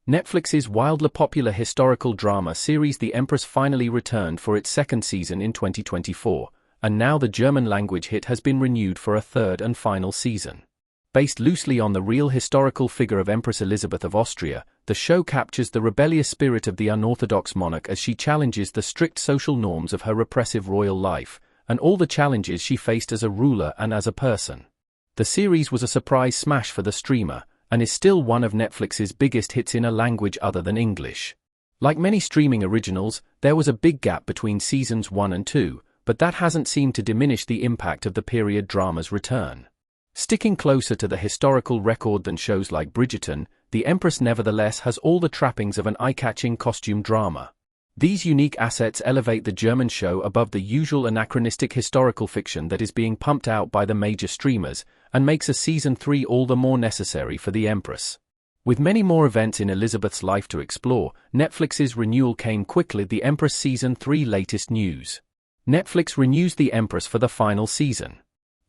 Netflix's wildly popular historical drama series The Empress finally returned for its second season in 2024, and now the German-language hit has been renewed for a third and final season. Based loosely on the real historical figure of Empress Elizabeth of Austria, the show captures the rebellious spirit of the unorthodox monarch as she challenges the strict social norms of her repressive royal life, and all the challenges she faced as a ruler and as a person. The series was a surprise smash for the streamer, and is still one of Netflix's biggest hits in a language other than English. Like many streaming originals, there was a big gap between seasons 1 and 2, but that hasn't seemed to diminish the impact of the period drama's return. Sticking closer to the historical record than shows like Bridgerton, The Empress nevertheless has all the trappings of an eye-catching costume drama. These unique assets elevate the German show above the usual anachronistic historical fiction that is being pumped out by the major streamers, and makes a season 3 all the more necessary for The Empress. With many more events in Elizabeth's life to explore, Netflix's renewal came quickly. The Empress Season 3 latest news. Netflix renews The Empress for the final season.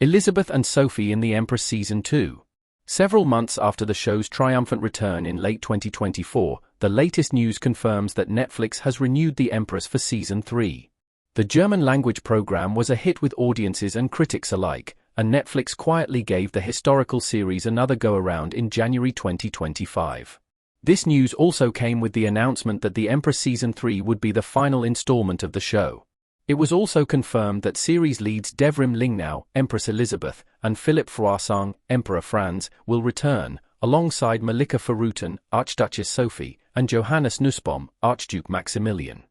Elizabeth and Sophie in The Empress Season 2. Several months after the show's triumphant return in late 2024, the latest news confirms that Netflix has renewed The Empress for Season 3. The German-language program was a hit with audiences and critics alike, and Netflix quietly gave the historical series another go-around in January 2025. This news also came with the announcement that The Empress Season 3 would be the final installment of the show. It was also confirmed that series leads Devrim Lingnau, Empress Elizabeth, and Philipp Froissart, Emperor Franz, will return, alongside Malika Ferrutin, Archduchess Sophie, and Johannes Nussbaum, Archduke Maximilian.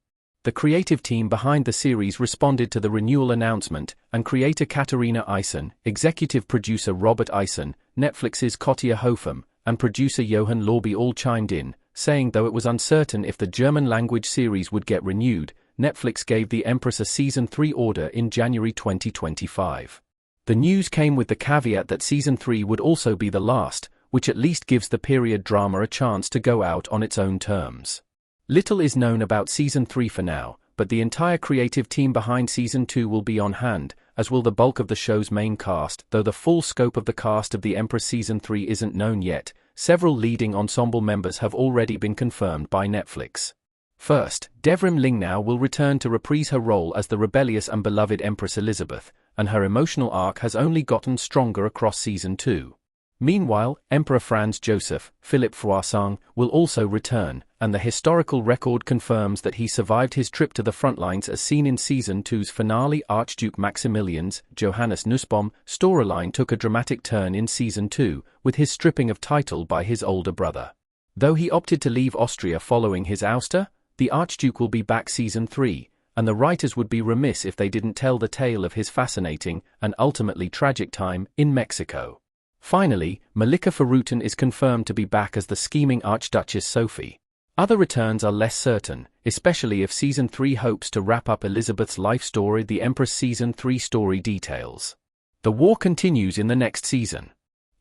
The creative team behind the series responded to the renewal announcement, and creator Katharina Eisen, executive producer Robert Eisen, Netflix's Kotja Hofum, and producer Johan Lorby all chimed in, saying though it was uncertain if the German-language series would get renewed, Netflix gave The Empress a Season 3 order in January 2025. The news came with the caveat that Season 3 would also be the last, which at least gives the period drama a chance to go out on its own terms. Little is known about Season 3 for now, but the entire creative team behind Season 2 will be on hand, as will the bulk of the show's main cast. Though the full scope of the cast of The Empress Season 3 isn't known yet, several leading ensemble members have already been confirmed by Netflix. First, Devrim Lingnau will return to reprise her role as the rebellious and beloved Empress Elizabeth, and her emotional arc has only gotten stronger across Season 2. Meanwhile, Emperor Franz Joseph, Philipp Froissart, will also return, and the historical record confirms that he survived his trip to the front lines as seen in Season 2's finale. Archduke Maximilian's, Johannes Nussbaum, storyline took a dramatic turn in Season 2, with his stripping of title by his older brother. Though he opted to leave Austria following his ouster, the Archduke will be back Season 3, and the writers would be remiss if they didn't tell the tale of his fascinating, and ultimately tragic time, in Mexico. Finally, Malika Ferrutin is confirmed to be back as the scheming Archduchess Sophie. Other returns are less certain, especially if Season 3 hopes to wrap up Elizabeth's life story. The Empress Season 3 story details. The war continues in the next season.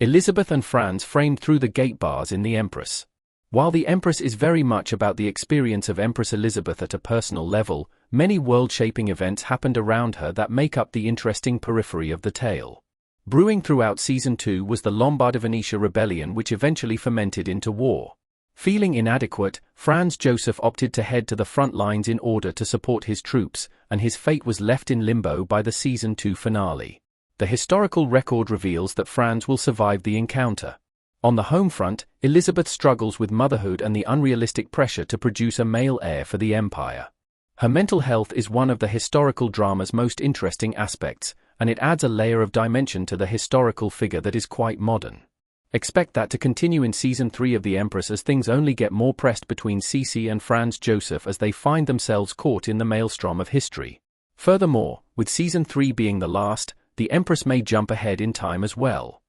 Elizabeth and Franz framed through the gate bars in The Empress. While The Empress is very much about the experience of Empress Elizabeth at a personal level, many world-shaping events happened around her that make up the interesting periphery of the tale. Brewing throughout Season 2 was the Lombardo-Venetia rebellion, which eventually fermented into war. Feeling inadequate, Franz Joseph opted to head to the front lines in order to support his troops, and his fate was left in limbo by the Season 2 finale. The historical record reveals that Franz will survive the encounter. On the home front, Elizabeth struggles with motherhood and the unrealistic pressure to produce a male heir for the empire. Her mental health is one of the historical drama's most interesting aspects, and it adds a layer of dimension to the historical figure that is quite modern. Expect that to continue in Season 3 of The Empress as things only get more pressed between Cece and Franz Joseph as they find themselves caught in the maelstrom of history. Furthermore, with Season 3 being the last, The Empress may jump ahead in time as well.